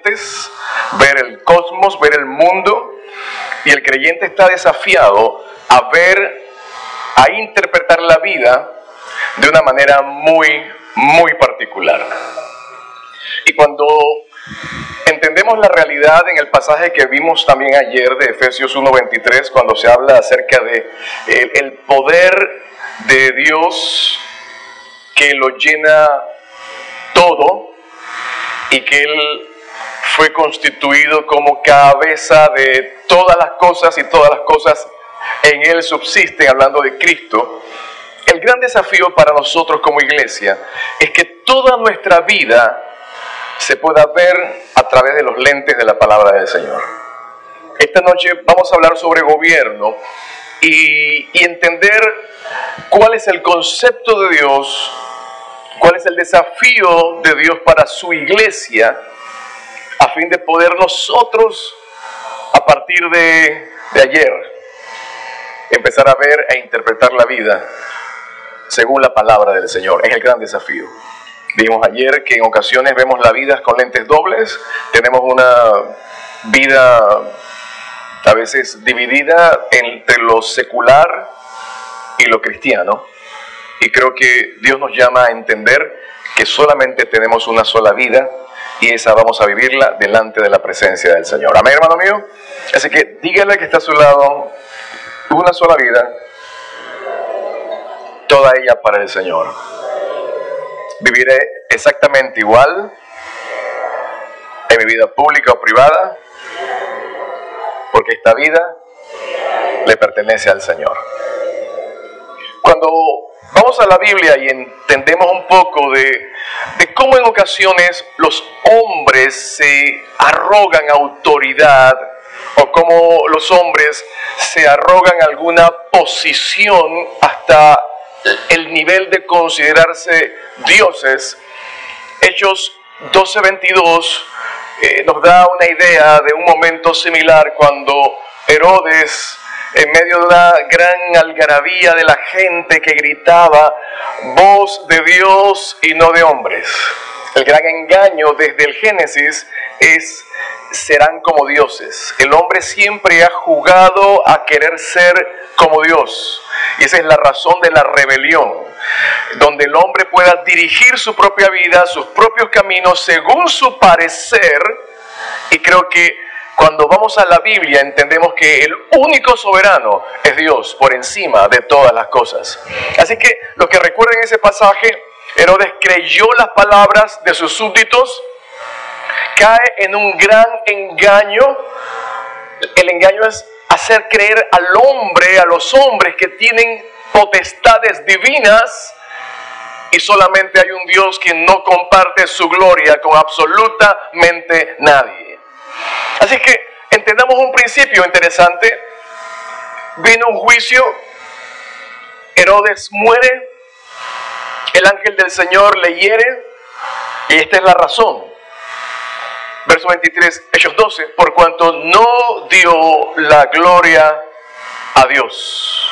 creyentes, ver el cosmos, ver el mundo, y el creyente está desafiado a interpretar la vida de una manera muy particular. Y cuando entendemos la realidad en el pasaje que vimos también ayer de Efesios 1:23, cuando se habla acerca de el poder de Dios que lo llena todo y que Él fue constituido como cabeza de todas las cosas y todas las cosas en Él subsisten, hablando de Cristo. El gran desafío para nosotros como iglesia es que toda nuestra vida se pueda ver a través de los lentes de la palabra del Señor. Esta noche vamos a hablar sobre gobierno y entender cuál es el concepto de Dios, cuál es el desafío de Dios para su iglesia, a fin de poder nosotros, a partir de ayer, empezar a ver e interpretar la vida según la palabra del Señor. Es el gran desafío. Vimos ayer que en ocasiones vemos la vida con lentes dobles, tenemos una vida a veces dividida entre lo secular y lo cristiano, y creo que Dios nos llama a entender que solamente tenemos una sola vida y esa vamos a vivirla delante de la presencia del Señor. Amén, hermano mío. Así que dígale que está a su lado: una sola vida, toda ella para el Señor. Viviré exactamente igual en mi vida pública o privada, porque esta vida le pertenece al Señor. Cuando vamos a la Biblia y entendemos un poco de cómo en ocasiones los hombres se arrogan autoridad, o cómo los hombres se arrogan alguna posición hasta el nivel de considerarse dioses, Hechos 12:22 nos da una idea de un momento similar cuando Herodes, en medio de una gran algarabía de la gente que gritaba: voz de Dios y no de hombres. El gran engaño desde el Génesis es: serán como dioses. El hombre siempre ha jugado a querer ser como Dios, y esa es la razón de la rebelión, donde el hombre pueda dirigir su propia vida, sus propios caminos según su parecer. Y creo que cuando vamos a la Biblia entendemos que el único soberano es Dios, por encima de todas las cosas. Así que los que recuerden ese pasaje, Herodes creyó las palabras de sus súbditos, cae en un gran engaño. El engaño es hacer creer al hombre, a los hombres que tienen potestades divinas, y solamente hay un Dios que no comparte su gloria con absolutamente nadie. Así que entendamos un principio interesante. Vino un juicio, Herodes muere, el ángel del Señor le hiere, y esta es la razón. Verso 23, Hechos 12, por cuanto no dio la gloria a Dios.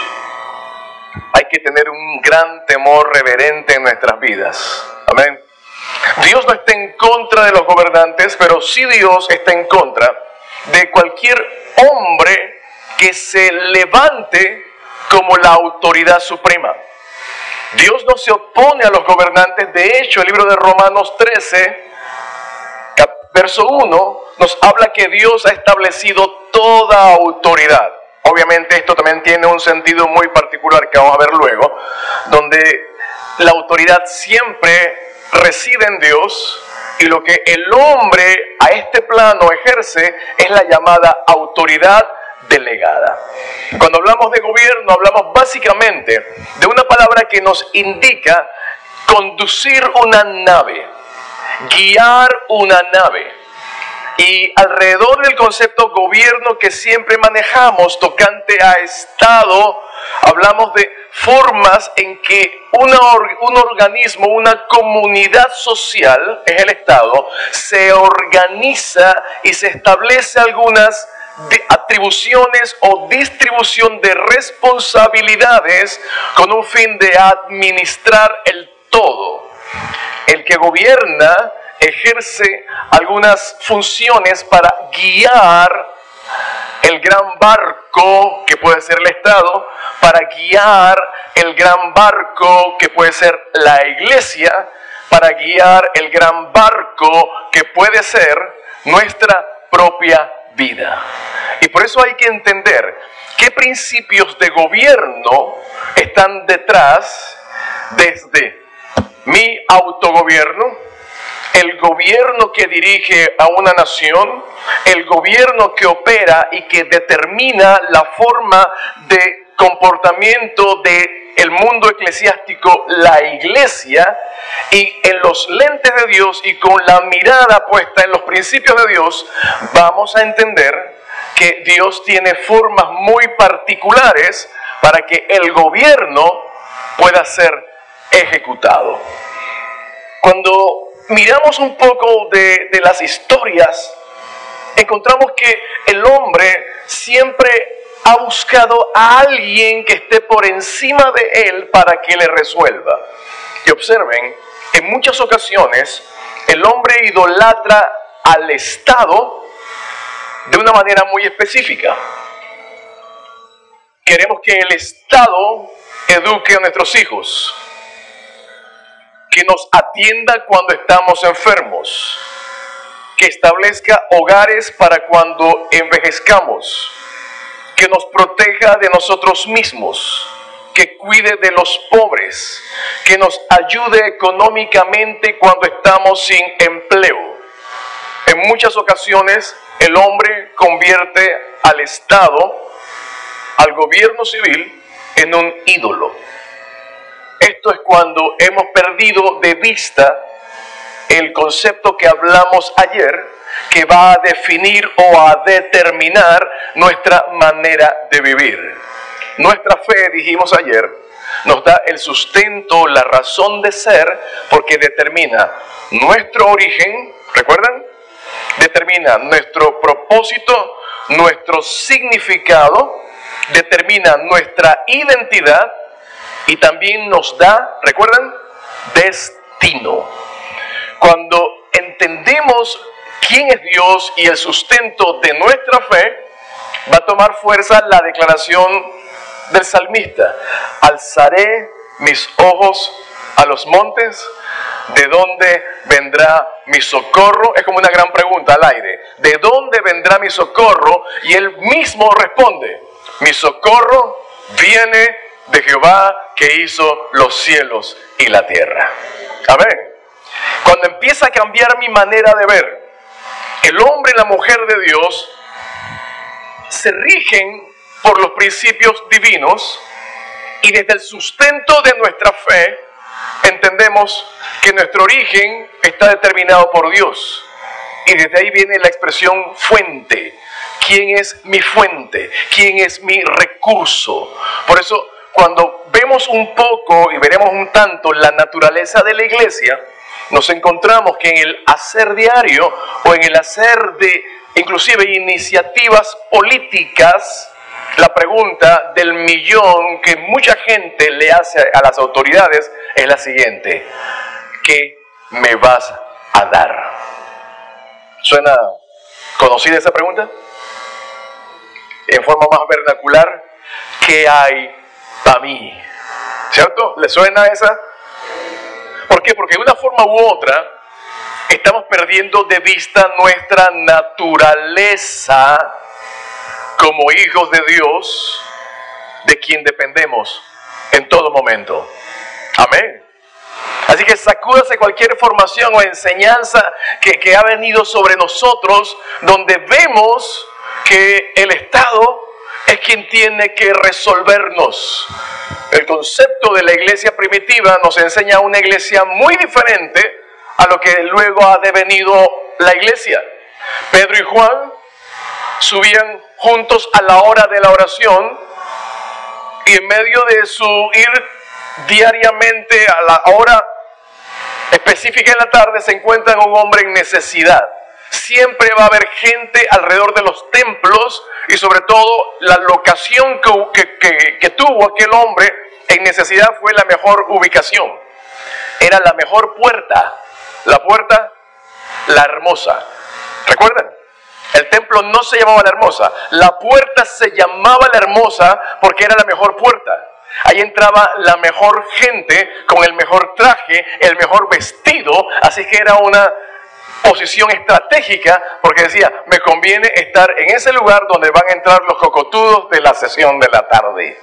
Hay que tener un gran temor reverente en nuestras vidas. Amén. Dios no está en contra de los gobernantes, pero sí Dios está en contra de cualquier hombre que se levante como la autoridad suprema. Dios no se opone a los gobernantes. De hecho, el libro de Romanos 13, verso 1, nos habla que Dios ha establecido toda autoridad. Obviamente esto también tiene un sentido muy particular que vamos a ver luego, donde la autoridad siempre reside en Dios, y lo que el hombre a este plano ejerce es la llamada autoridad delegada. Cuando hablamos de gobierno, hablamos básicamente de una palabra que nos indica conducir una nave, guiar una nave. Y alrededor del concepto gobierno que siempre manejamos tocante a Estado, hablamos de formas en que un organismo, una comunidad social, es el Estado, se organiza y se establece algunas atribuciones o distribución de responsabilidades con un fin de administrar el todo. El que gobierna ejerce algunas funciones para guiar el gran barco que puede ser el Estado, para guiar el gran barco que puede ser la iglesia, para guiar el gran barco que puede ser nuestra propia vida. Y por eso hay que entender qué principios de gobierno están detrás, desde mi autogobierno, el gobierno que dirige a una nación, el gobierno que opera y que determina la forma de comportamiento del mundo eclesiástico, la iglesia, y en los lentes de Dios y con la mirada puesta en los principios de Dios, vamos a entender que Dios tiene formas muy particulares para que el gobierno pueda ser ejecutado. Cuando miramos un poco de las historias, encontramos que el hombre siempre ha buscado a alguien que esté por encima de él para que le resuelva. Y observen, en muchas ocasiones el hombre idolatra al Estado de una manera muy específica. Queremos que el Estado eduque a nuestros hijos, que nos atienda cuando estamos enfermos, que establezca hogares para cuando envejezcamos, que nos proteja de nosotros mismos, que cuide de los pobres, que nos ayude económicamente cuando estamos sin empleo. En muchas ocasiones el hombre convierte al Estado, al gobierno civil, en un ídolo. Esto es cuando hemos perdido de vista el concepto que hablamos ayer, que va a definir o a determinar nuestra manera de vivir. Nuestra fe, dijimos ayer, nos da el sustento, la razón de ser, porque determina nuestro origen, ¿recuerdan? Determina nuestro propósito, nuestro significado, determina nuestra identidad y también nos da, ¿recuerdan? Destino. Cuando entendemos quién es Dios y el sustento de nuestra fe, va a tomar fuerza la declaración del salmista: alzaré mis ojos a los montes, ¿de dónde vendrá mi socorro? Es como una gran pregunta al aire. ¿De dónde vendrá mi socorro? Y él mismo responde: mi socorro viene de Jehová, que hizo los cielos y la tierra. Amén. Cuando empieza a cambiar mi manera de ver, el hombre y la mujer de Dios se rigen por los principios divinos, y desde el sustento de nuestra fe entendemos que nuestro origen está determinado por Dios, y desde ahí viene la expresión fuente. ¿Quién es mi fuente? ¿Quién es mi recurso? Por eso, cuando vemos un poco y veremos un tanto la naturaleza de la iglesia, nos encontramos que en el hacer diario o en el hacer de inclusive iniciativas políticas, la pregunta del millón que mucha gente le hace a las autoridades es la siguiente: ¿qué me vas a dar? ¿Suena conocida esa pregunta? En forma más vernacular, ¿qué hay para mí? ¿Cierto? ¿Le suena esa? ¿Por qué? Porque de una forma u otra estamos perdiendo de vista nuestra naturaleza como hijos de Dios, de quien dependemos en todo momento. Amén. Así que sacúdase cualquier formación o enseñanza que ha venido sobre nosotros, donde vemos que el Estado es quien tiene que resolvernos. El concepto de la iglesia primitiva nos enseña una iglesia muy diferente a lo que luego ha devenido la iglesia. Pedro y Juan subían juntos a la hora de la oración, y en medio de su ir diariamente a la hora específica en la tarde se encuentran un hombre en necesidad. Siempre va a haber gente alrededor de los templos, y sobre todo la locación que tuvo aquel hombre en necesidad fue la mejor ubicación. Era la mejor puerta, la puerta la Hermosa. ¿Recuerdan? El templo no se llamaba La Hermosa. La puerta se llamaba La Hermosa porque era la mejor puerta. Ahí entraba la mejor gente con el mejor traje, el mejor vestido. Así que era una posición estratégica porque decía, me conviene estar en ese lugar donde van a entrar los cocotudos de la sesión de la tarde.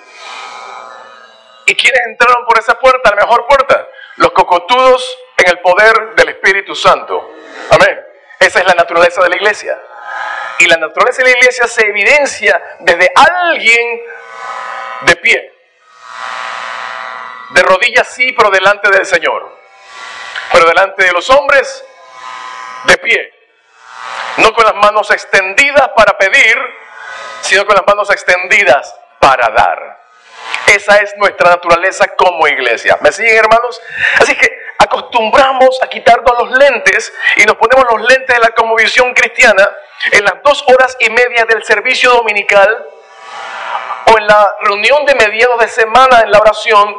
¿Y quiénes entraron por esa puerta, la mejor puerta? Los cocotudos en el poder del Espíritu Santo. Amén. Esa es la naturaleza de la iglesia. Y la naturaleza de la iglesia se evidencia desde alguien de pie. De rodillas sí, pero delante del Señor. Pero delante de los hombres, de pie. No con las manos extendidas para pedir, sino con las manos extendidas para dar. Esa es nuestra naturaleza como iglesia. ¿Me siguen, hermanos? Así que acostumbramos a quitarnos los lentes y nos ponemos los lentes de la cosmovisión cristiana en las 2 horas y media del servicio dominical, o en la reunión de mediados de semana en la oración,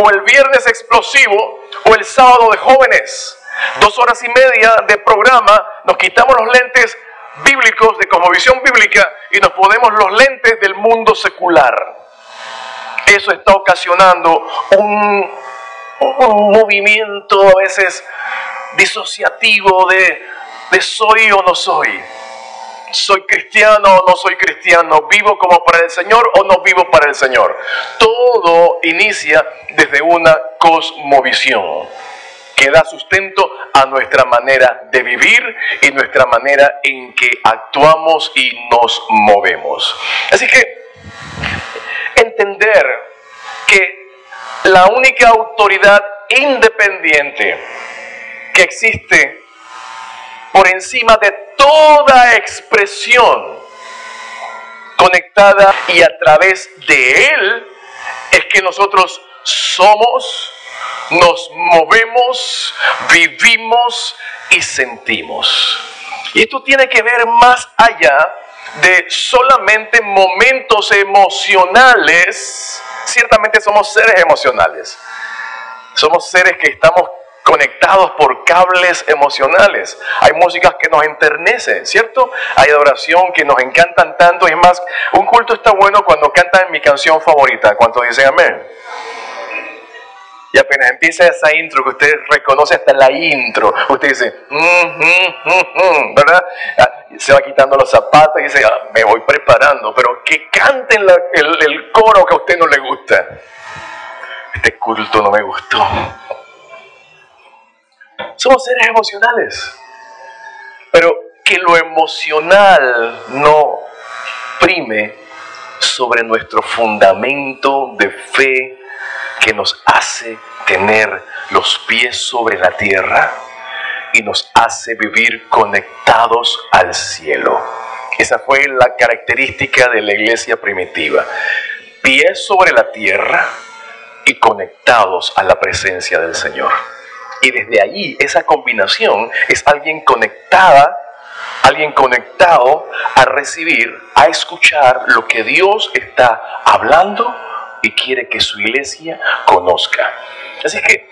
o el viernes explosivo, o el sábado de jóvenes. 2 horas y media de programa, nos quitamos los lentes bíblicos de cosmovisión bíblica y nos ponemos los lentes del mundo secular. Eso está ocasionando un movimiento a veces disociativo de soy o no soy. ¿Soy cristiano o no soy cristiano? ¿Vivo como para el Señor o no vivo para el Señor? Todo inicia desde una cosmovisión que da sustento a nuestra manera de vivir y nuestra manera en que actuamos y nos movemos. Así que entender que la única autoridad independiente que existe por encima de toda expresión conectada y a través de Él es que nosotros somos, nos movemos, vivimos y sentimos. Y esto tiene que ver más allá de solamente momentos emocionales. Ciertamente somos seres emocionales. Somos seres que estamos conectados por cables emocionales. Hay músicas que nos enternecen, ¿cierto? Hay adoración que nos encantan tanto. Y es más, un culto está bueno cuando cantan mi canción favorita. ¿Cuántos dicen amén? Y apenas empieza esa intro que usted reconoce hasta la intro, usted dice, ¿verdad? Se va quitando los zapatos y dice, me voy preparando, pero que canten el coro que a usted no le gusta. Este culto no me gustó. Somos seres emocionales, pero que lo emocional no prime sobre nuestro fundamento de fe que nos hace tener los pies sobre la tierra y nos hace vivir conectados al cielo. Esa fue la característica de la iglesia primitiva. Pies sobre la tierra y conectados a la presencia del Señor. Y desde allí, esa combinación es alguien conectado a recibir, a escuchar lo que Dios está hablando y quiere que su iglesia conozca. Así que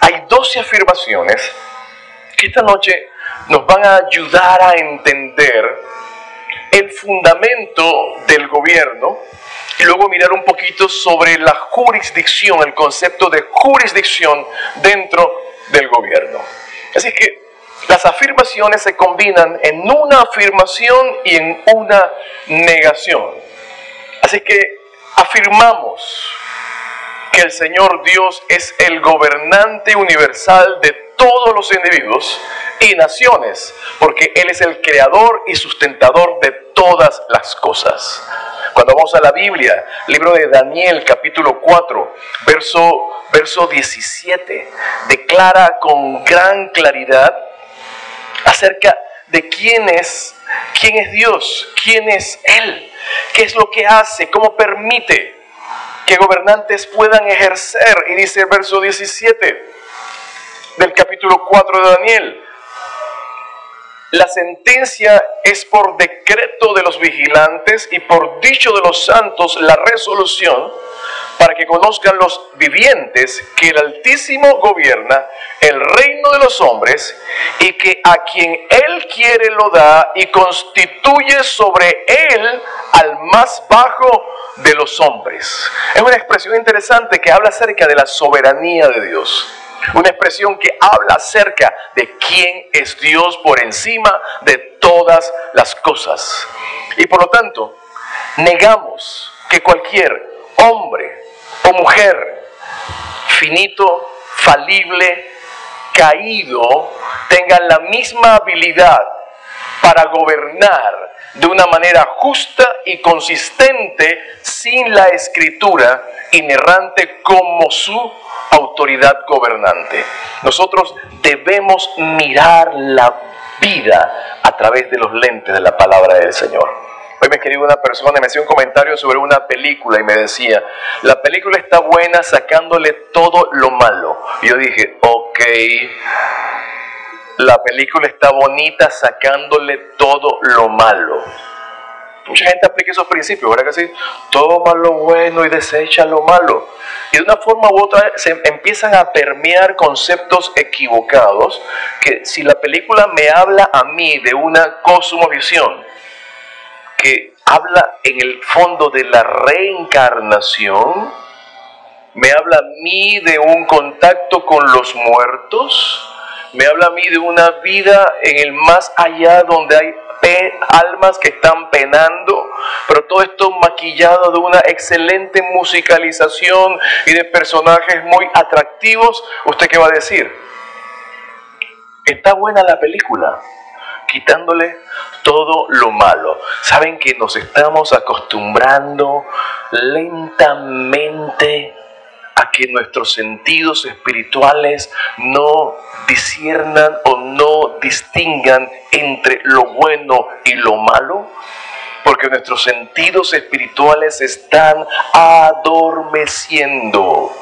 hay 12 afirmaciones que esta noche nos van a ayudar a entender el fundamento del gobierno y luego mirar un poquito sobre la jurisdicción, el concepto de jurisdicción dentro del gobierno. Así que las afirmaciones se combinan en una afirmación y en una negación. Así que afirmamos que el Señor Dios es el gobernante universal de todos los individuos y naciones, porque Él es el creador y sustentador de todas las cosas. Cuando vamos a la Biblia, libro de Daniel, capítulo 4, verso 17, declara con gran claridad acerca de quién es Dios, quién es Él, qué es lo que hace, cómo permite que gobernantes puedan ejercer. Y dice el verso 17 del capítulo 4 de Daniel: la sentencia es por decreto de los vigilantes y por dicho de los santos la resolución, para que conozcan los vivientes que el Altísimo gobierna el reino de los hombres y que a quien Él quiere lo da y constituye sobre Él al más bajo de los hombres. Es una expresión interesante que habla acerca de la soberanía de Dios. Una expresión que habla acerca de quién es Dios por encima de todas las cosas. Y por lo tanto, negamos que cualquier hombre o mujer finito, falible, caído, tengan la misma habilidad para gobernar de una manera justa y consistente sin la Escritura inerrante como su autoridad gobernante. Nosotros debemos mirar la vida a través de los lentes de la palabra del Señor. Hoy me escribió una persona y me hacía un comentario sobre una película y me decía, la película está buena sacándole todo lo malo. Y yo dije, ok, la película está bonita sacándole todo lo malo. Mucha gente aplica esos principios, ¿verdad que sí? Toma lo bueno y desecha lo malo. Y de una forma u otra se empiezan a permear conceptos equivocados que si la película me habla a mí de una cosmovisión que habla en el fondo de la reencarnación, me habla a mí de un contacto con los muertos, me habla a mí de una vida en el más allá donde hay almas que están penando, pero todo esto maquillado de una excelente musicalización y de personajes muy atractivos. ¿Usted qué va a decir? Está buena la película, quitándole todo lo malo. Saben que nos estamos acostumbrando lentamente a que nuestros sentidos espirituales no disciernan o no distingan entre lo bueno y lo malo, porque nuestros sentidos espirituales están adormeciendo.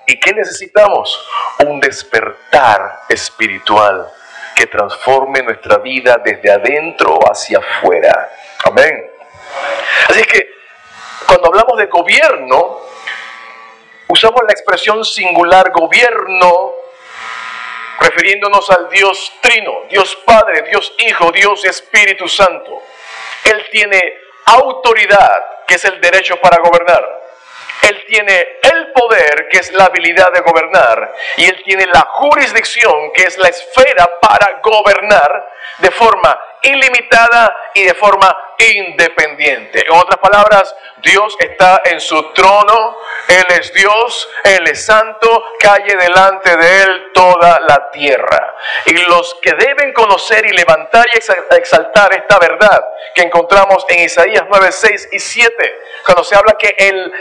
¿Y qué necesitamos? Un despertar espiritual que transforme nuestra vida desde adentro hacia afuera. Amén. Así que cuando hablamos de gobierno, usamos la expresión singular gobierno, refiriéndonos al Dios Trino, Dios Padre, Dios Hijo, Dios Espíritu Santo. Él tiene autoridad, que es el derecho para gobernar. Él tiene el poder, que es la habilidad de gobernar. Y Él tiene la jurisdicción, que es la esfera para gobernar de forma ilimitada y de forma independiente. En otras palabras, Dios está en su trono, Él es Dios, Él es santo, calle delante de Él toda la tierra. Y los que deben conocer y levantar y exaltar esta verdad que encontramos en Isaías 9, 6 y 7, cuando se habla que el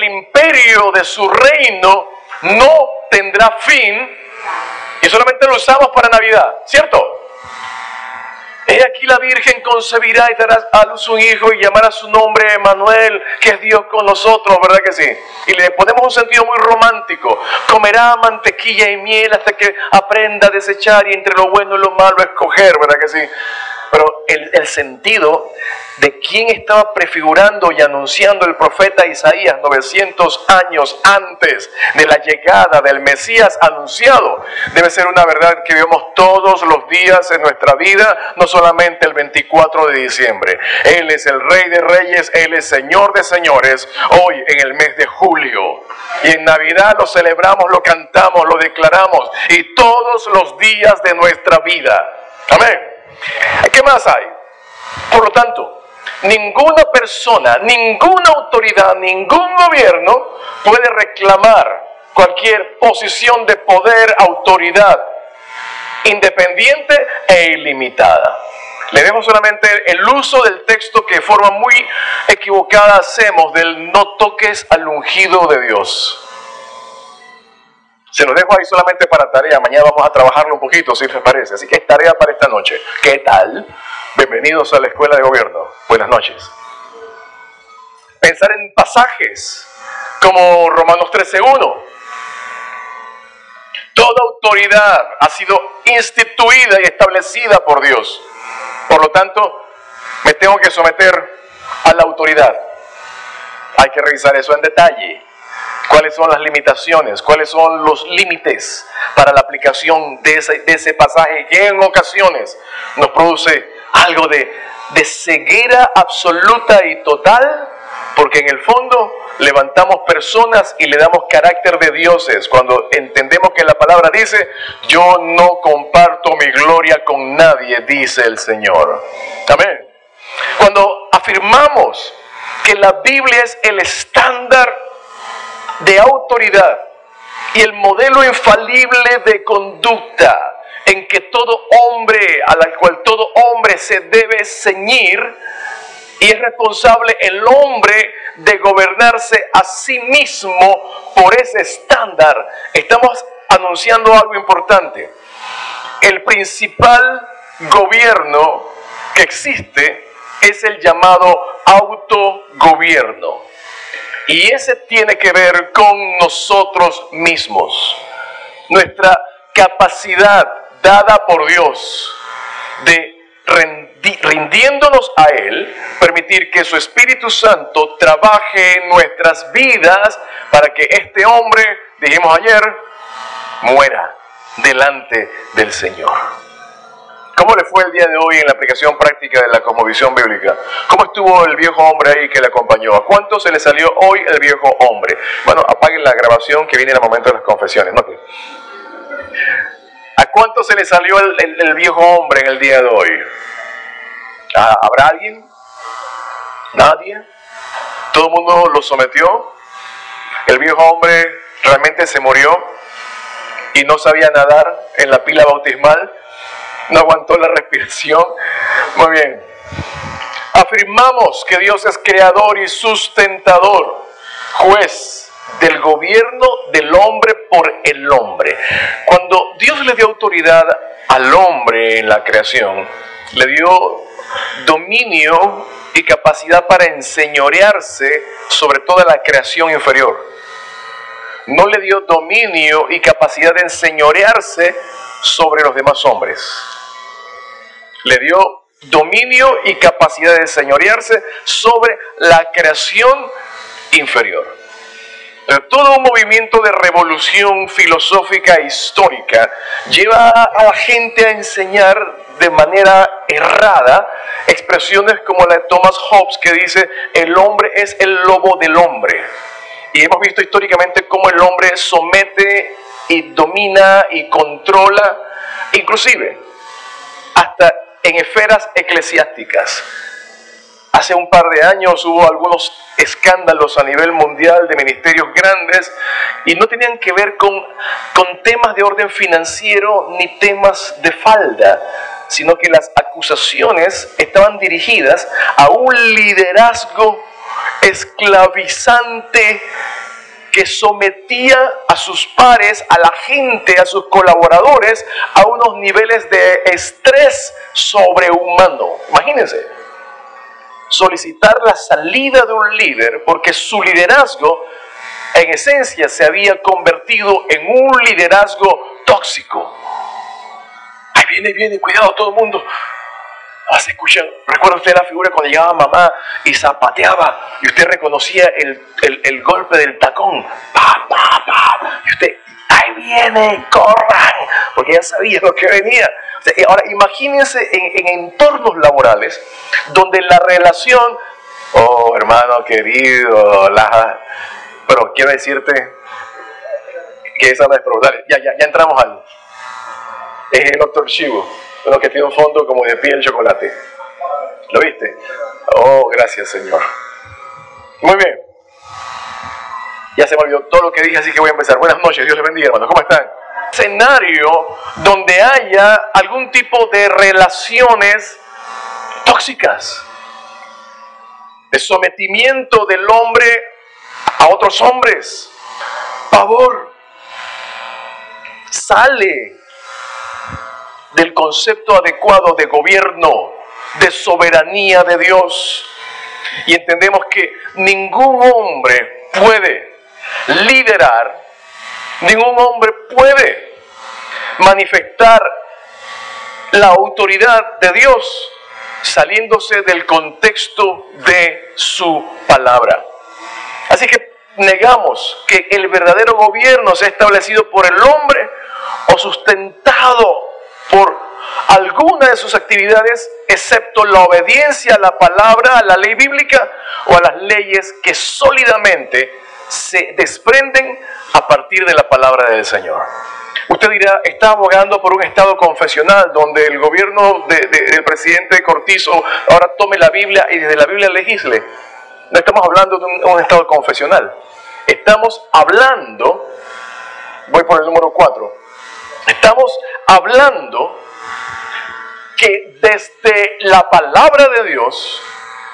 imperio de su reino no tendrá fin, y solamente lo usamos para Navidad, ¿cierto? He aquí la Virgen concebirá y dará a luz un hijo y llamará su nombre Emmanuel, que es Dios con nosotros, ¿verdad que sí? Y le ponemos un sentido muy romántico. Comerá mantequilla y miel hasta que aprenda a desechar y entre lo bueno y lo malo escoger, ¿verdad que sí? Pero el sentido de quién estaba prefigurando y anunciando el profeta Isaías 900 años antes de la llegada del Mesías anunciado debe ser una verdad que vemos todos los días en nuestra vida, no solamente el 24 de diciembre. Él es el Rey de Reyes, Él es Señor de Señores, hoy en el mes de julio. Y en Navidad lo celebramos, lo cantamos, lo declaramos, y todos los días de nuestra vida. Amén. ¿Qué más hay? Por lo tanto, ninguna persona, ninguna autoridad, ningún gobierno puede reclamar cualquier posición de poder, autoridad, independiente e ilimitada. Le dejo solamente el uso del texto que de forma muy equivocada hacemos del no toques al ungido de Dios. Se los dejo ahí solamente para tarea. Mañana vamos a trabajarlo un poquito, si les parece. Así que es tarea para esta noche. ¿Qué tal? Bienvenidos a la Escuela de Gobierno. Buenas noches. Pensar en pasajes como Romanos 13:1. Toda autoridad ha sido instituida y establecida por Dios. Por lo tanto, me tengo que someter a la autoridad. Hay que revisar eso en detalle. ¿Cuáles son las limitaciones? ¿Cuáles son los límites para la aplicación de ese pasaje que en ocasiones nos produce algo de ceguera absoluta y total? Porque en el fondo levantamos personas y le damos carácter de dioses cuando entendemos que la palabra dice: yo no comparto mi gloria con nadie, dice el Señor. Amén. Cuando afirmamos que la Biblia es el estándar de autoridad y el modelo infalible de conducta en que todo hombre, al cual todo hombre se debe ceñir, y es responsable el hombre de gobernarse a sí mismo por ese estándar, estamos anunciando algo importante. El principal gobierno que existe es el llamado autogobierno. Y ese tiene que ver con nosotros mismos. Nuestra capacidad dada por Dios de rindiéndonos a Él, permitir que su Espíritu Santo trabaje en nuestras vidas para que este hombre, dijimos ayer, muera delante del Señor. ¿Cómo le fue el día de hoy en la aplicación práctica de la cosmovisión bíblica? ¿Cómo estuvo el viejo hombre ahí que le acompañó? ¿A cuánto se le salió hoy el viejo hombre? Bueno, apaguen la grabación que viene en el momento de las confesiones, ¿no? ¿A cuánto se le salió el viejo hombre en el día de hoy? ¿Habrá alguien? ¿Nadie? ¿Todo el mundo lo sometió? ¿El viejo hombre realmente se murió y no sabía nadar en la pila bautismal? ¿No aguantó la respiración? Muy bien. Afirmamos que Dios es creador y sustentador, juez del gobierno del hombre por el hombre. Cuando Dios le dio autoridad al hombre en la creación, le dio dominio y capacidad para enseñorearse sobre toda la creación inferior. No le dio dominio y capacidad de enseñorearse sobre los demás hombres. Le dio dominio y capacidad de enseñorearse sobre la creación inferior. Todo un movimiento de revolución filosófica histórica lleva a la gente a enseñar de manera errada expresiones como la de Thomas Hobbes, que dice: el hombre es el lobo del hombre. Y hemos visto históricamente cómo el hombre somete y domina y controla, inclusive hasta en esferas eclesiásticas. Hace un par de años hubo algunos escándalos a nivel mundial de ministerios grandes y no tenían que ver con temas de orden financiero ni temas de falda, sino que las acusaciones estaban dirigidas a un liderazgo esclavizante que sometía a sus pares, a la gente, a sus colaboradores, a unos niveles de estrés sobrehumano. Imagínense, solicitar la salida de un líder porque su liderazgo en esencia se había convertido en un liderazgo tóxico. Ahí viene, cuidado todo el mundo. Se escucha, ¿recuerda usted la figura cuando llegaba mamá y zapateaba y usted reconocía el golpe del tacón? ¡Pa, pa, pa! Y usted, ahí viene, corran, porque ya sabía lo que venía. O sea, ahora imagínense en entornos laborales donde la relación, oh hermano querido, pero quiero decirte que esa no es probable. Ya entramos al... Es el Dr. Shivo, uno que tiene un fondo como de piel chocolate. ¿Lo viste? Oh, gracias Señor. Muy bien. Ya se me olvidó todo lo que dije, así que voy a empezar. Buenas noches, Dios les bendiga, hermanos. ¿Cómo están? Escenario donde haya algún tipo de relaciones tóxicas, de sometimiento del hombre a otros hombres, pavor, sale del concepto adecuado de gobierno, de soberanía de Dios, y entendemos que ningún hombre puede liderar, ningún hombre puede manifestar la autoridad de Dios saliéndose del contexto de su palabra. Así que negamos que el verdadero gobierno sea establecido por el hombre o sustentado por alguna de sus actividades, excepto la obediencia a la palabra, a la ley bíblica o a las leyes que sólidamente se desprenden a partir de la palabra del Señor. Usted dirá, está abogando por un estado confesional donde el gobierno del presidente Cortizo ahora tome la Biblia y desde la Biblia legisle. No estamos hablando de un estado confesional. Estamos hablando, voy por el número 4, estamos hablando que desde la palabra de Dios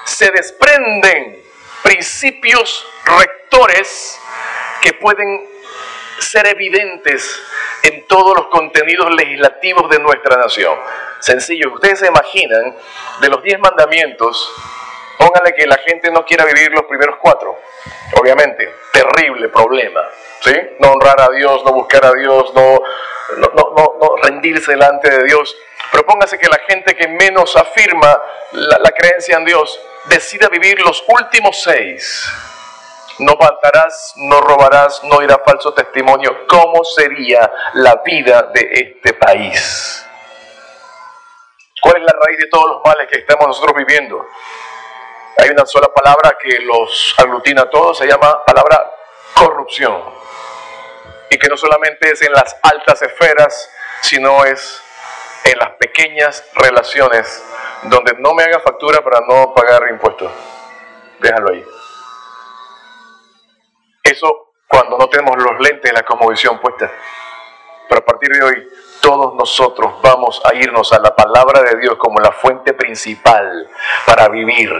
se desprenden principios rectores que pueden ser evidentes en todos los contenidos legislativos de nuestra nación. Sencillo, ustedes se imaginan, de los 10 mandamientos, póngale que la gente no quiera vivir los primeros 4. Obviamente, terrible problema, ¿sí? No honrar a Dios, no buscar a Dios, no rendirse delante de Dios. Pero póngase que la gente que menos afirma la creencia en Dios decida vivir los últimos 6. No matarás, no robarás, no dirás falso testimonio. ¿Cómo sería la vida de este país? ¿Cuál es la raíz de todos los males que estamos nosotros viviendo? Hay una sola palabra que los aglutina a todos, se llama palabra corrupción. Y que no solamente es en las altas esferas, sino es en las pequeñas relaciones donde no me haga factura para no pagar impuestos. Déjalo ahí. Eso cuando no tenemos los lentes de la cosmovisión puesta. Pero a partir de hoy, todos nosotros vamos a irnos a la palabra de Dios como la fuente principal para vivir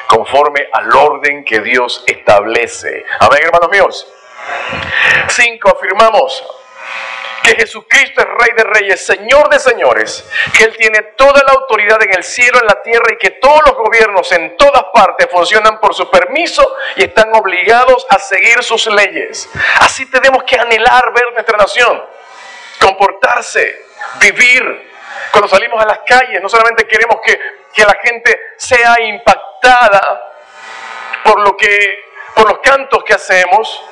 conforme al orden que Dios establece. Amén, hermanos míos. 5. Afirmamos que Jesucristo es Rey de Reyes, Señor de Señores, que Él tiene toda la autoridad en el cielo, en la tierra, y que todos los gobiernos en todas partes funcionan por su permiso y están obligados a seguir sus leyes. Así tenemos que anhelar ver nuestra nación, comportarse, vivir. Cuando salimos a las calles, no solamente queremos que la gente sea impactada por los cantos que hacemos.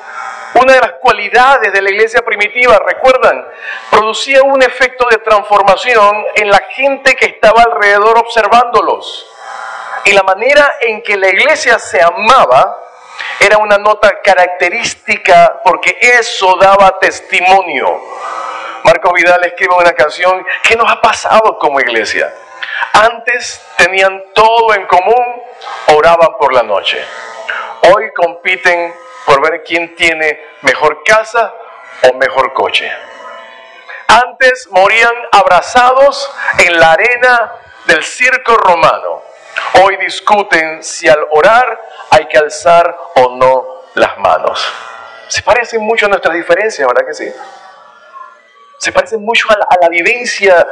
Una de las cualidades de la iglesia primitiva, recuerdan, producía un efecto de transformación en la gente que estaba alrededor observándolos. Y la manera en que la iglesia se amaba era una nota característica porque eso daba testimonio. Marcos Vidal escribe una canción. ¿Qué nos ha pasado como iglesia? Antes tenían todo en común, oraban por la noche. Hoy compiten por ver quién tiene mejor casa o mejor coche. Antes morían abrazados en la arena del circo romano. Hoy discuten si al orar hay que alzar o no las manos. Se parecen mucho a nuestras diferencias, ¿verdad que sí? Se parecen mucho a la vivencia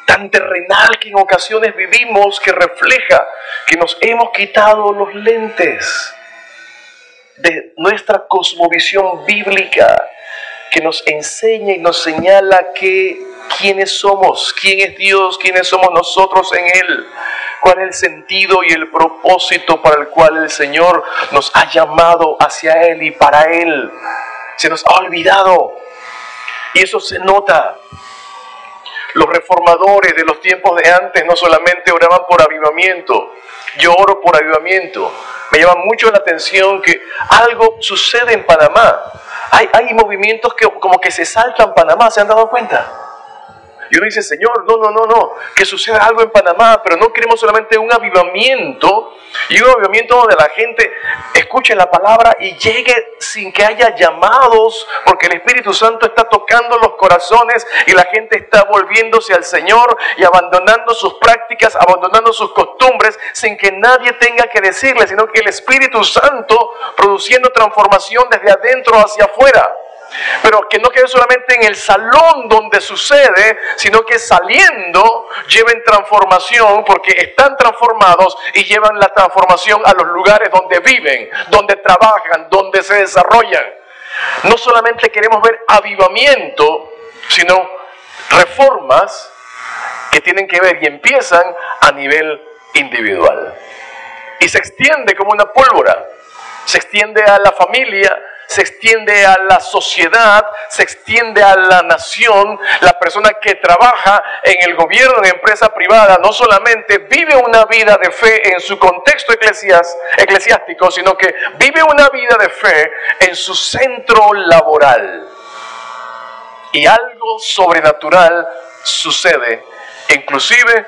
tan terrenal que en ocasiones vivimos, que refleja que nos hemos quitado los lentes de nuestra cosmovisión bíblica, que nos enseña y nos señala quiénes somos, quién es Dios, quiénes somos nosotros en Él, cuál es el sentido y el propósito para el cual el Señor nos ha llamado hacia Él y para Él. Se nos ha olvidado y eso se nota. Los reformadores de los tiempos de antes no solamente oraban por avivamiento. Yo oro por avivamiento. Me llama mucho la atención que algo sucede en Panamá. Hay movimientos que como que se saltan Panamá, ¿se han dado cuenta? Y uno dice, Señor, no, que suceda algo en Panamá, pero no queremos solamente un avivamiento, y un avivamiento donde la gente escuche la palabra y llegue sin que haya llamados, porque el Espíritu Santo está tocando los corazones y la gente está volviéndose al Señor y abandonando sus prácticas, abandonando sus costumbres, sin que nadie tenga que decirle, sino que el Espíritu Santo produciendo transformación desde adentro hacia afuera. Pero que no quede solamente en el salón donde sucede, sino que saliendo lleven transformación, porque están transformados y llevan la transformación a los lugares donde viven, donde trabajan, donde se desarrollan. No solamente queremos ver avivamiento, sino reformas que tienen que ver y empiezan a nivel individual. Y se extiende como una pólvora. se extiende a la familia, se extiende a la sociedad, se extiende a la nación. La persona que trabaja en el gobierno, en empresa privada, no solamente vive una vida de fe en su contexto eclesiástico, sino que vive una vida de fe en su centro laboral. Y algo sobrenatural sucede, inclusive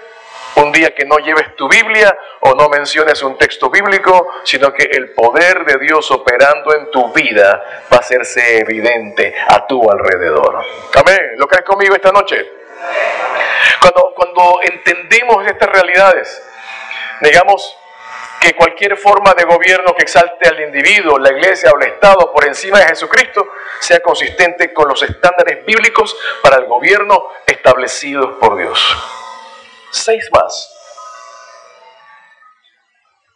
un día que no lleves tu Biblia o no menciones un texto bíblico, sino que el poder de Dios operando en tu vida va a hacerse evidente a tu alrededor. Amén. ¿Lo crees conmigo esta noche? Cuando entendemos estas realidades, digamos que cualquier forma de gobierno que exalte al individuo, la iglesia o el Estado por encima de Jesucristo, sea consistente con los estándares bíblicos para el gobierno establecidos por Dios. 6 más.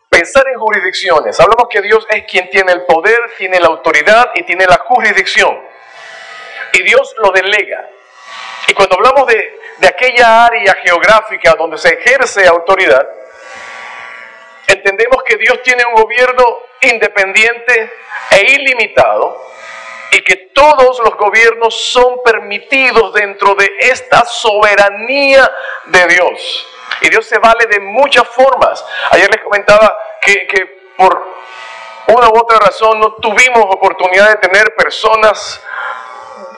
Pensar en jurisdicciones. Hablamos que Dios es quien tiene el poder, tiene la autoridad y tiene la jurisdicción. Y Dios lo delega. Y cuando hablamos de aquella área geográfica donde se ejerce autoridad, entendemos que Dios tiene un gobierno independiente e ilimitado y que todos los gobiernos son permitidos dentro de esta soberanía de Dios. Y Dios se vale de muchas formas. Ayer les comentaba que por una u otra razón no tuvimos oportunidad de tener personas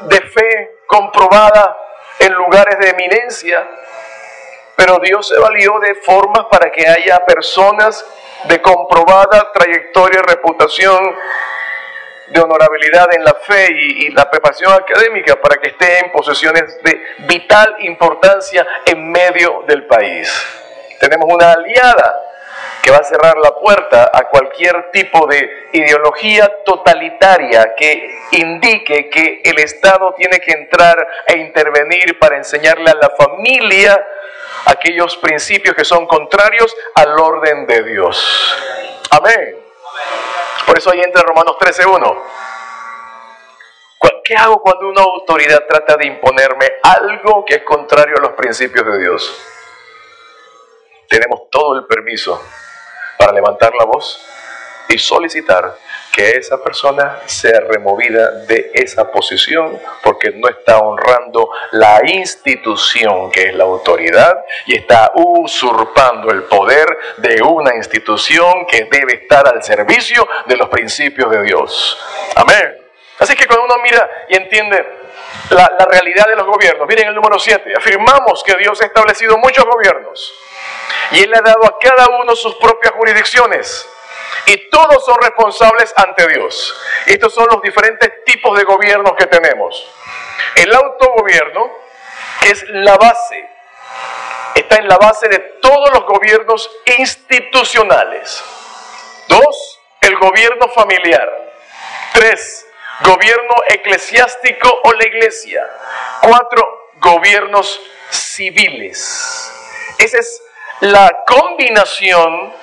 de fe comprobada en lugares de eminencia, pero Dios se valió de formas para que haya personas de comprobada trayectoria y reputación, de honorabilidad en la fe y la preparación académica para que esté en posiciones de vital importancia en medio del país. Tenemos una aliada que va a cerrar la puerta a cualquier tipo de ideología totalitaria que indique que el Estado tiene que entrar e intervenir para enseñarle a la familia aquellos principios que son contrarios al orden de Dios. Amén. Por eso ahí entra Romanos 13:1. ¿Qué hago cuando una autoridad trata de imponerme algo que es contrario a los principios de Dios? Tenemos todo el permiso para levantar la voz y solicitar que esa persona sea removida de esa posición porque no está honrando la institución que es la autoridad y está usurpando el poder de una institución que debe estar al servicio de los principios de Dios. Amén. Así que cuando uno mira y entiende la realidad de los gobiernos, miren el número 7, afirmamos que Dios ha establecido muchos gobiernos y Él ha dado a cada uno sus propias jurisdicciones. Y todos son responsables ante Dios. Estos son los diferentes tipos de gobiernos que tenemos. El autogobierno, que es la base, está en la base de todos los gobiernos institucionales. 2, el gobierno familiar. 3, gobierno eclesiástico o la iglesia. 4, gobiernos civiles. Esa es la combinación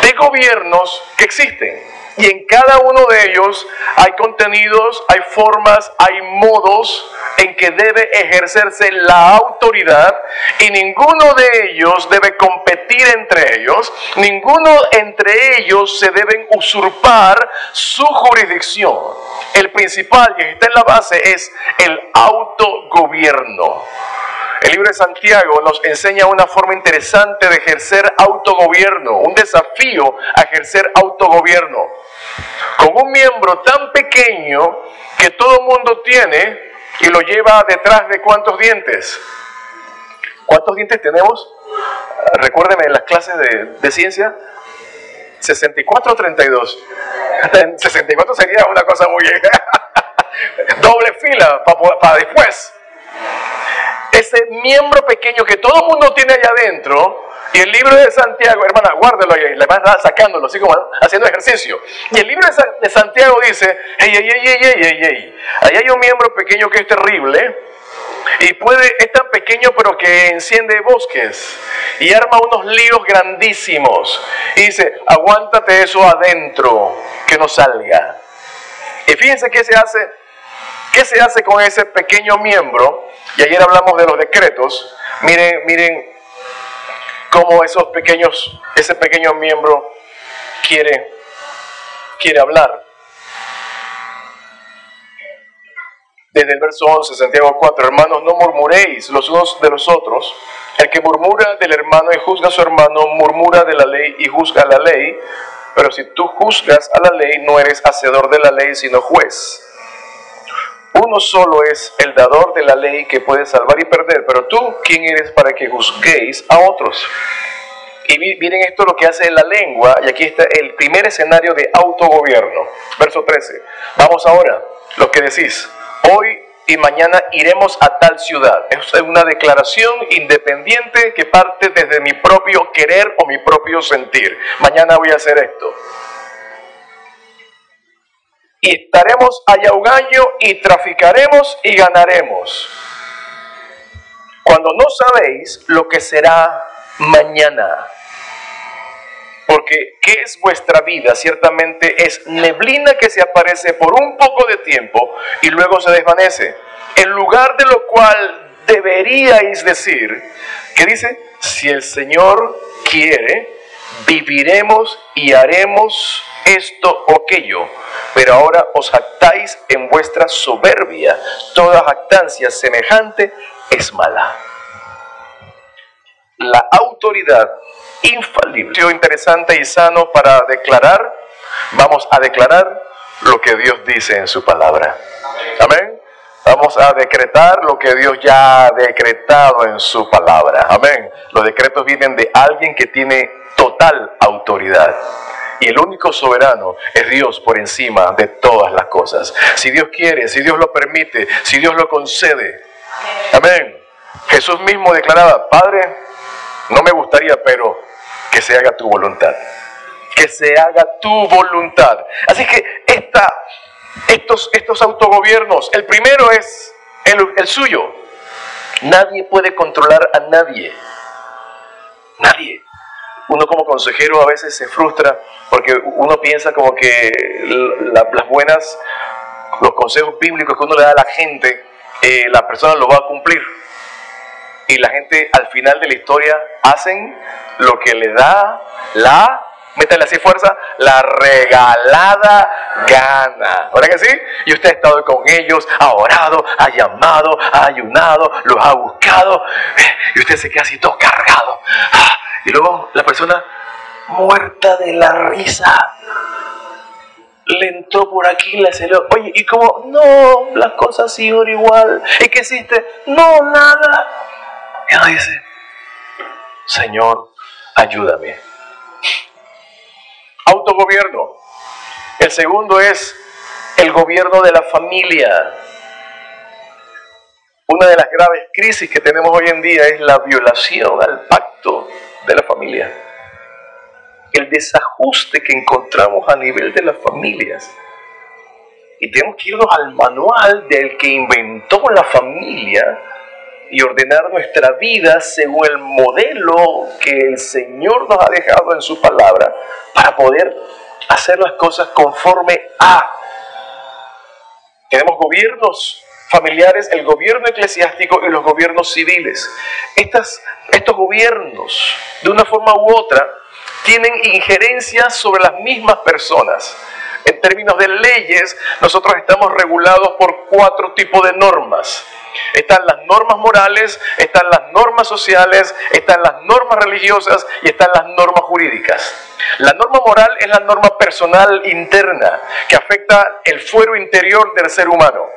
de gobiernos que existen, y en cada uno de ellos hay contenidos, hay formas, hay modos en que debe ejercerse la autoridad, y ninguno de ellos debe competir entre ellos, ninguno entre ellos se deben usurpar su jurisdicción. El principal, y está en la base, es el autogobierno. El libro de Santiago nos enseña una forma interesante de ejercer autogobierno, un desafío a ejercer autogobierno. Con un miembro tan pequeño que todo el mundo tiene y lo lleva detrás de ¿cuántos dientes? ¿Cuántos dientes tenemos? Recuérdeme en las clases de ciencia. 64 o 32. 64 sería una cosa muy doble fila para después. Ese miembro pequeño que todo el mundo tiene allá adentro, y el libro de Santiago, hermana, guárdelo ahí, le vas sacándolo, así como haciendo ejercicio. Y el libro de Santiago dice, ahí hay un miembro pequeño que es terrible, y es tan pequeño pero que enciende bosques, y arma unos líos grandísimos. Y dice, aguántate eso adentro, que no salga. Y fíjense qué se hace con ese pequeño miembro. Y ayer hablamos de los decretos. Miren cómo ese pequeño miembro quiere quiere hablar. Desde el verso 11, Santiago 4, hermanos, no murmuréis los unos de los otros. El que murmura del hermano y juzga a su hermano, murmura de la ley y juzga la ley. Pero si tú juzgas a la ley, no eres hacedor de la ley, sino juez. Uno solo es el dador de la ley que puede salvar y perder. Pero tú, ¿quién eres para que juzguéis a otros? Y miren esto lo que hace la lengua. Y aquí está el primer escenario de autogobierno. Verso 13. Vamos ahora, lo que decís. Hoy y mañana iremos a tal ciudad. Es una declaración independiente que parte desde mi propio querer o mi propio sentir. Mañana voy a hacer esto. Y estaremos allá un año y traficaremos y ganaremos. Cuando no sabéis lo que será mañana. Porque ¿qué es vuestra vida? Ciertamente es neblina que se aparece por un poco de tiempo y luego se desvanece. En lugar de lo cual deberíais decir, ¿qué dice? Si el Señor quiere, viviremos y haremos esto o aquello. Pero ahora os jactáis en vuestra soberbia. Toda jactancia semejante es mala. La autoridad infalible. Interesante y sano para declarar. Vamos a declarar lo que Dios dice en su palabra. Amén. Vamos a decretar lo que Dios ya ha decretado en su palabra. Amén. Los decretos vienen de alguien que tiene total autoridad. Y el único soberano es Dios por encima de todas las cosas. Si Dios quiere, si Dios lo permite, si Dios lo concede. Amén. Jesús mismo declaraba, Padre, no me gustaría, pero que se haga tu voluntad. Que se haga tu voluntad. Así que estos autogobiernos, el primero es el suyo. Nadie puede controlar a nadie. Nadie. Uno como consejero a veces se frustra porque uno piensa como que los consejos bíblicos que uno le da a la gente, la persona lo va a cumplir. Y la gente al final de la historia hacen lo que le da métale así fuerza, la regalada gana. ¿Verdad que sí? Y usted ha estado con ellos, ha orado, ha llamado, ha ayunado, los ha buscado, y usted se queda así todo cargado. Y luego la persona muerta de la risa le entró por aquí, le salió, oye, y como, no, las cosas siguen igual. ¿Y qué hiciste? No, nada. Y uno dice, Señor, ayúdame. Autogobierno. El segundo es el gobierno de la familia. Una de las graves crisis que tenemos hoy en día es la violación al pacto de la familia. El desajuste que encontramos a nivel de las familias. Y tenemos que irnos al manual del que inventó la familia y ordenar nuestra vida según el modelo que el Señor nos ha dejado en su palabra para poder hacer las cosas conforme a. Tenemos gobiernos familiares, el gobierno eclesiástico y los gobiernos civiles. Estos gobiernos, de una forma u otra, tienen injerencias sobre las mismas personas. En términos de leyes, nosotros estamos regulados por 4 tipos de normas. Están las normas morales, están las normas sociales, están las normas religiosas y están las normas jurídicas. La norma moral es la norma personal interna que afecta el fuero interior del ser humano.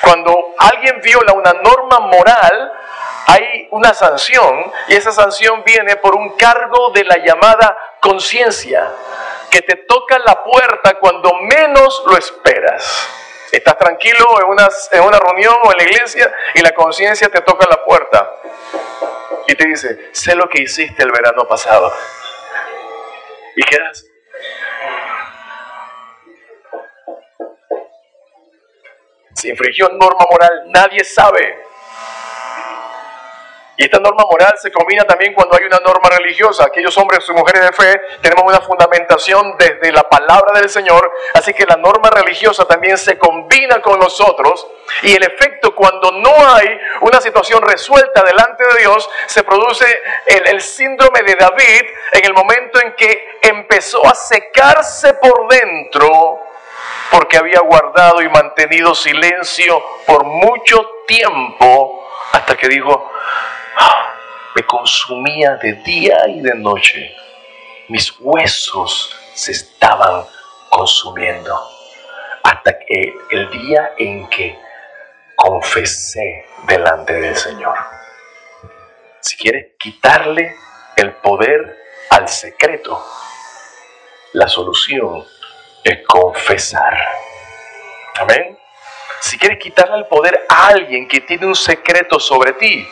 Cuando alguien viola una norma moral, hay una sanción y esa sanción viene por un cargo de la llamada conciencia, que te toca la puerta cuando menos lo esperas. Estás tranquilo en una reunión o en la iglesia y la conciencia te toca la puerta y te dice, sé lo que hiciste el verano pasado. Y quedas. Si infringió norma moral, nadie sabe. Y esta norma moral se combina también cuando hay una norma religiosa. Aquellos hombres y mujeres de fe tenemos una fundamentación desde la palabra del Señor, así que la norma religiosa también se combina con nosotros. Y el efecto cuando no hay una situación resuelta delante de Dios, se produce el síndrome de David en el momento en que empezó a secarse por dentro porque había guardado y mantenido silencio por mucho tiempo, hasta que dijo: me consumía de día y de noche, mis huesos se estaban consumiendo, hasta que el día en que confesé delante del Señor. Si quieres quitarle el poder al secreto, la solución es confesar. Amén. Si quieres quitarle el poder a alguien que tiene un secreto sobre ti,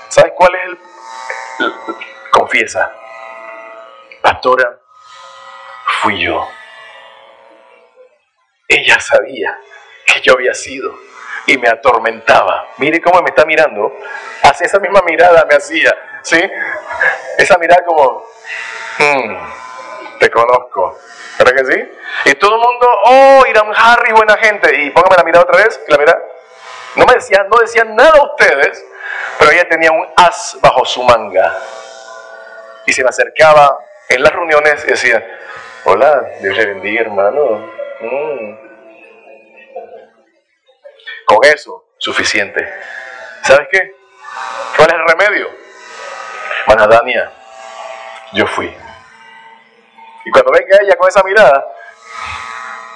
¿sabes cuál es confiesa: pastora, fui yo. Ella sabía que yo había sido y me atormentaba. Mire cómo me está mirando. Así, esa misma mirada me hacía, ¿sí? Esa mirada como, te conozco, ¿verdad que sí? Y todo el mundo: oh, Irán Harry, buena gente. Y póngame la mirada otra vez, la mirada. No decían nada a ustedes, pero ella tenía un as bajo su manga. Y se me acercaba en las reuniones y decía: hola, Dios le bendiga, hermano. Con eso, suficiente. ¿Sabes qué? ¿Cuál es el remedio? Hermana Dania, yo fui. Y cuando venga ella con esa mirada: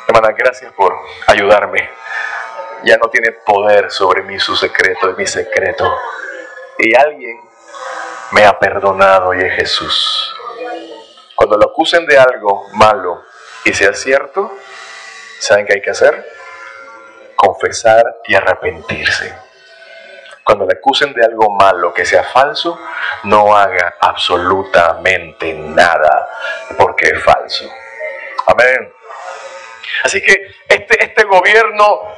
hermana, gracias por ayudarme. Ya no tiene poder sobre mí su secreto, es mi secreto. Y alguien me ha perdonado y es Jesús. Cuando lo acusen de algo malo y sea cierto, ¿saben qué hay que hacer? Confesar y arrepentirse. Cuando le acusen de algo malo que sea falso, no haga absolutamente nada porque es falso. Amén. Así que este gobierno,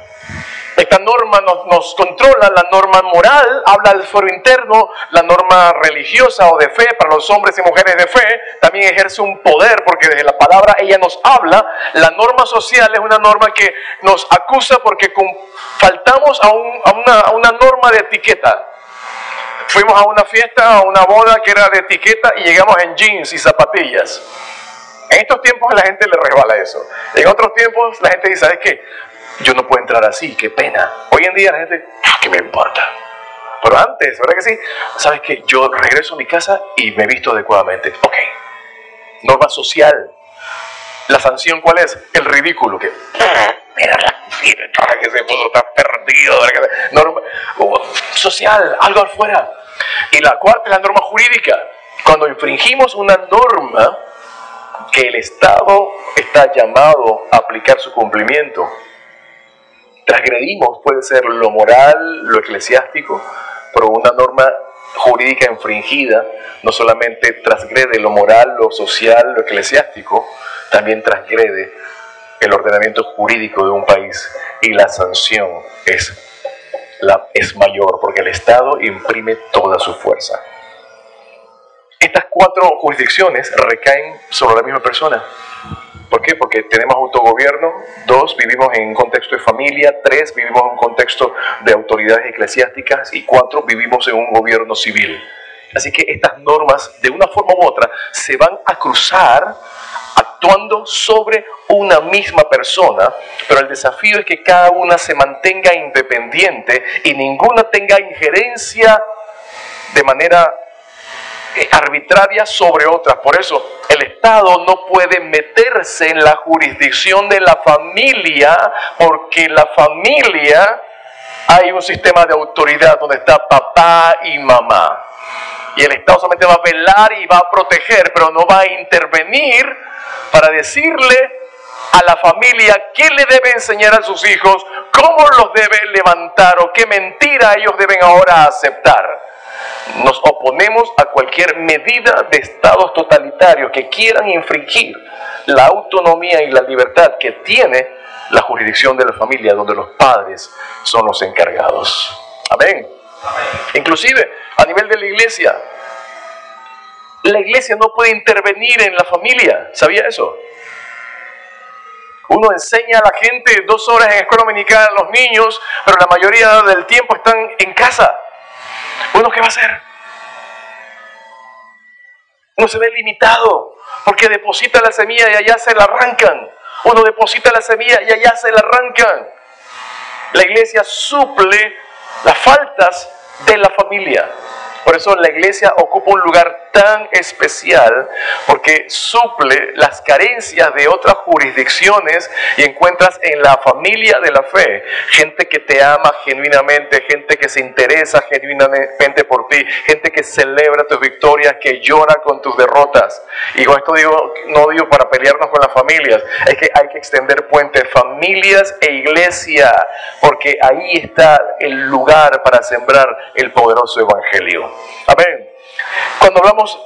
esta norma nos controla. La norma moral habla del fuero interno. La norma religiosa o de fe para los hombres y mujeres de fe también ejerce un poder, porque desde la palabra ella nos habla. La norma social es una norma que nos acusa porque faltamos a una norma de etiqueta. Fuimos a una fiesta, a una boda que era de etiqueta y llegamos en jeans y zapatillas. En estos tiempos a la gente le resbala eso. En otros tiempos la gente dice: ¿sabes qué? Yo no puedo entrar así, qué pena. Hoy en día la gente: ¿qué me importa? Pero antes, ¿verdad que sí? ¿Sabes qué? Yo regreso a mi casa y me visto adecuadamente. Ok. Norma social. ¿La sanción cuál es? El ridículo. Que mira que se puso tan perdido. Norma social, algo afuera. Y la cuarta es la norma jurídica. Cuando infringimos una norma que el Estado está llamado a aplicar su cumplimiento, transgredimos, puede ser lo moral, lo eclesiástico, pero una norma jurídica infringida no solamente transgrede lo moral, lo social, lo eclesiástico, también transgrede el ordenamiento jurídico de un país, y la sanción es mayor porque el Estado imprime toda su fuerza. Estas 4 jurisdicciones recaen sobre la misma persona. ¿Por qué? Porque tenemos autogobierno. 2, vivimos en un contexto de familia. 3, vivimos en un contexto de autoridades eclesiásticas. Y 4, vivimos en un gobierno civil. Así que estas normas, de una forma u otra, se van a cruzar actuando sobre una misma persona, pero el desafío es que cada una se mantenga independiente y ninguna tenga injerencia de manera arbitraria sobre otras. Por eso el Estado no puede meterse en la jurisdicción de la familia, porque la familia hay un sistema de autoridad donde está papá y mamá, y el Estado solamente va a velar y va a proteger, pero no va a intervenir para decirle a la familia qué le debe enseñar a sus hijos, cómo los debe levantar o qué mentira ellos deben ahora aceptar. Nos oponemos a cualquier medida de estados totalitarios que quieran infringir la autonomía y la libertad que tiene la jurisdicción de la familia, donde los padres son los encargados. Amén. Inclusive a nivel de la iglesia no puede intervenir en la familia. ¿Sabía eso? Uno enseña a la gente 2 horas en escuela dominical a los niños, pero la mayoría del tiempo están en casa. ¿Uno qué va a hacer? Uno se ve limitado porque deposita la semilla y allá se la arrancan. Uno deposita la semilla y allá se la arrancan. La iglesia suple las faltas de la familia. Por eso la iglesia ocupa un lugar tan especial, porque suple las carencias de otras jurisdicciones y encuentras en la familia de la fe gente que te ama genuinamente, gente que se interesa genuinamente por ti, gente que celebra tus victorias, que llora con tus derrotas. Y con esto no digo para pelearnos con las familias, es que hay que extender puentes, familias e iglesia, porque ahí está el lugar para sembrar el poderoso evangelio. Amén. Cuando hablamos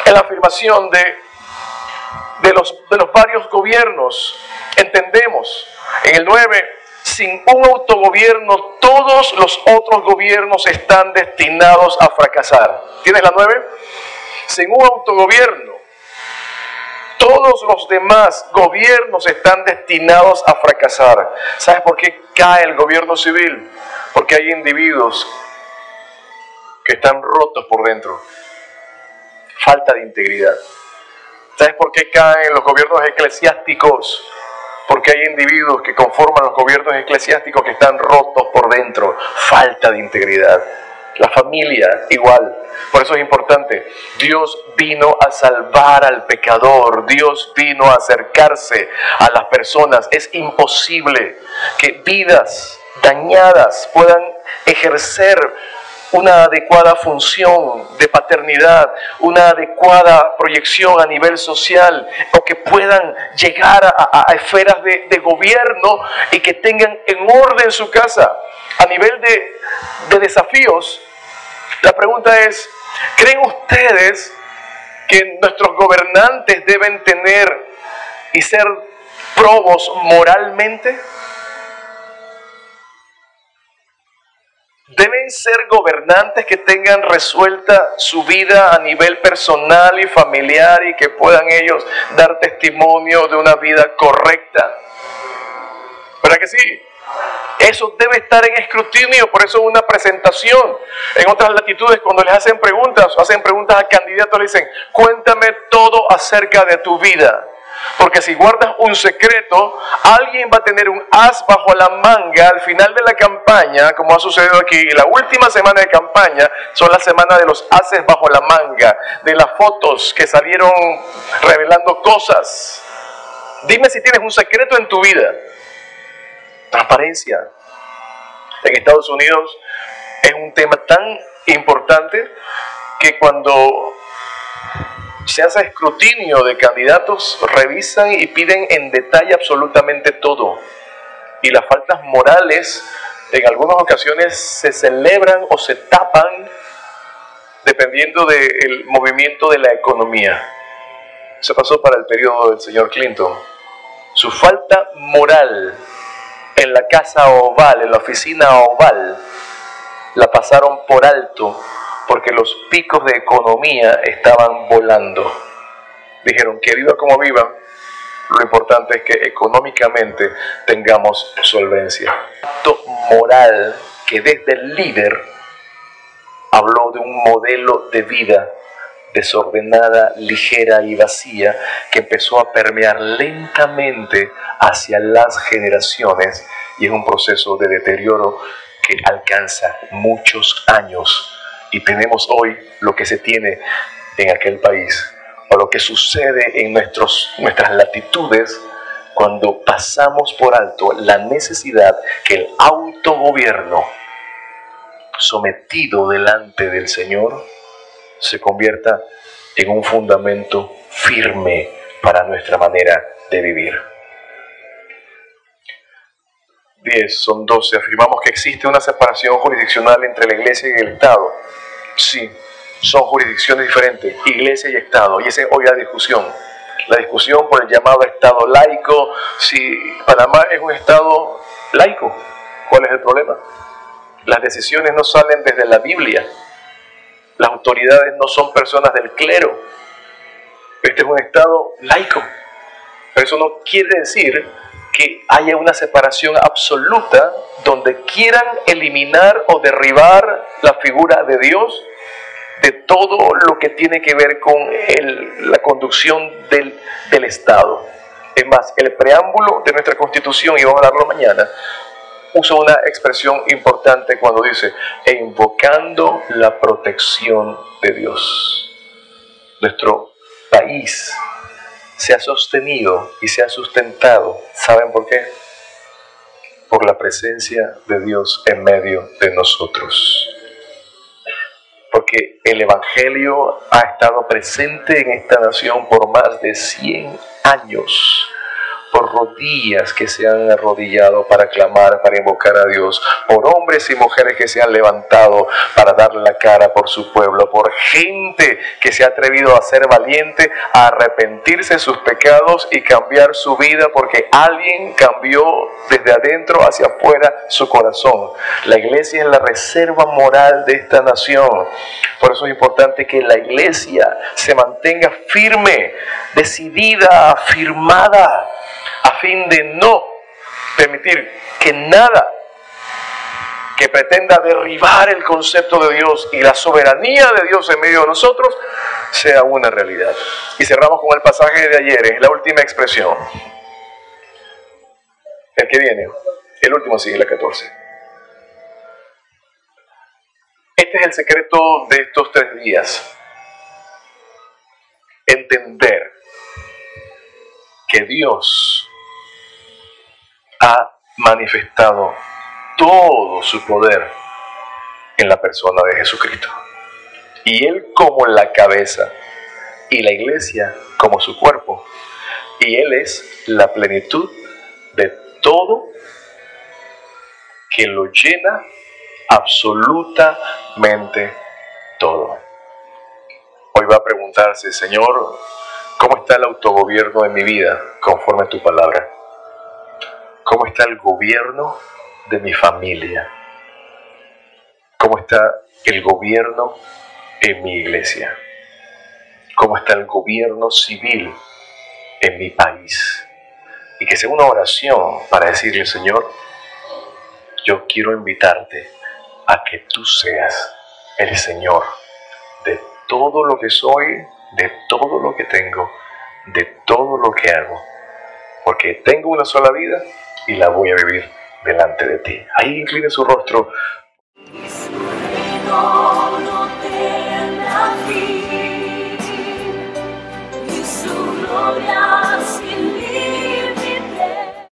en la afirmación de los varios gobiernos, entendemos en el 9, sin un autogobierno, todos los otros gobiernos están destinados a fracasar. ¿Tienes la 9? Sin un autogobierno, todos los demás gobiernos están destinados a fracasar. ¿Sabes por qué cae el gobierno civil? Porque hay individuos que están rotos por dentro. Falta de integridad. ¿Sabes por qué caen los gobiernos eclesiásticos? Porque hay individuos que conforman los gobiernos eclesiásticos que están rotos por dentro. Falta de integridad. La familia igual. Por eso es importante. Dios vino a salvar al pecador. Dios vino a acercarse a las personas. Es imposible que vidas dañadas puedan ejercer una adecuada función de paternidad, una adecuada proyección a nivel social, o que puedan llegar a esferas de gobierno y que tengan en orden su casa. A nivel de desafíos, la pregunta es, ¿creen ustedes que nuestros gobernantes deben tener y ser probos moralmente? Deben ser gobernantes que tengan resuelta su vida a nivel personal y familiar y que puedan ellos dar testimonio de una vida correcta. ¿Verdad que sí? Eso debe estar en escrutinio, por eso una presentación. En otras latitudes, cuando les hacen preguntas a candidatos, le dicen, cuéntame todo acerca de tu vida. Porque si guardas un secreto, alguien va a tener un as bajo la manga al final de la campaña, como ha sucedido aquí. Y la última semana de campaña son la semana de los ases bajo la manga, de las fotos que salieron revelando cosas. Dime si tienes un secreto en tu vida. Transparencia. En Estados Unidos es un tema tan importante que cuando se hace escrutinio de candidatos, revisan y piden en detalle absolutamente todo. Y las faltas morales en algunas ocasiones se celebran o se tapan dependiendo del movimiento de la economía. Eso pasó para el periodo del señor Clinton. Su falta moral en la Casa Oval, en la oficina Oval, la pasaron por alto porque los picos de economía estaban volando. Dijeron que viva como viva, lo importante es que económicamente tengamos solvencia. Acto moral que desde el líder habló de un modelo de vida desordenada, ligera y vacía que empezó a permear lentamente hacia las generaciones y es un proceso de deterioro que alcanza muchos años. Y tenemos hoy lo que se tiene en aquel país, o lo que sucede en nuestras latitudes cuando pasamos por alto la necesidad que el autogobierno sometido delante del Señor se convierta en un fundamento firme para nuestra manera de vivir. 10, son 12. Afirmamos que existe una separación jurisdiccional entre la Iglesia y el Estado. Sí, son jurisdicciones diferentes, Iglesia y Estado, y esa es hoy la discusión. La discusión por el llamado Estado laico, si Panamá es un Estado laico, ¿cuál es el problema? Las decisiones no salen desde la Biblia, las autoridades no son personas del clero, este es un Estado laico, pero eso no quiere decir que haya una separación absoluta donde quieran eliminar o derribar la figura de Dios de todo lo que tiene que ver con la conducción del Estado. Es más, el preámbulo de nuestra Constitución, y vamos a hablarlo mañana, usa una expresión importante cuando dice, e invocando la protección de Dios. Nuestro país se ha sostenido y se ha sustentado. ¿Saben por qué? Por la presencia de Dios en medio de nosotros. Porque el Evangelio ha estado presente en esta nación por más de 100 años. Por rodillas que se han arrodillado para clamar, para invocar a Dios, por hombres y mujeres que se han levantado para darle la cara por su pueblo, por gente que se ha atrevido a ser valiente, a arrepentirse de sus pecados y cambiar su vida porque alguien cambió desde adentro hacia afuera su corazón. La iglesia es la reserva moral de esta nación. Por eso es importante que la iglesia se mantenga firme, decidida, afirmada, a fin de no permitir que nada que pretenda derribar el concepto de Dios y la soberanía de Dios en medio de nosotros sea una realidad. Y cerramos con el pasaje de ayer, es la última expresión. El que viene, el último sigue, la 14. Este es el secreto de estos 3 días. Entender que Dios ha manifestado todo su poder en la persona de Jesucristo. Y Él como la cabeza y la iglesia como su cuerpo. Y Él es la plenitud de todo que lo llena absolutamente todo. Hoy va a preguntarse, Señor, ¿cómo está el autogobierno de mi vida conforme a tu palabra? ¿Cómo está el gobierno de mi familia? ¿Cómo está el gobierno en mi iglesia? ¿Cómo está el gobierno civil en mi país? Y que sea una oración para decirle, Señor, yo quiero invitarte a que tú seas el Señor de todo lo que soy, de todo lo que tengo, de todo lo que hago. Porque tengo una sola vida y la voy a vivir delante de ti. Ahí incline su rostro.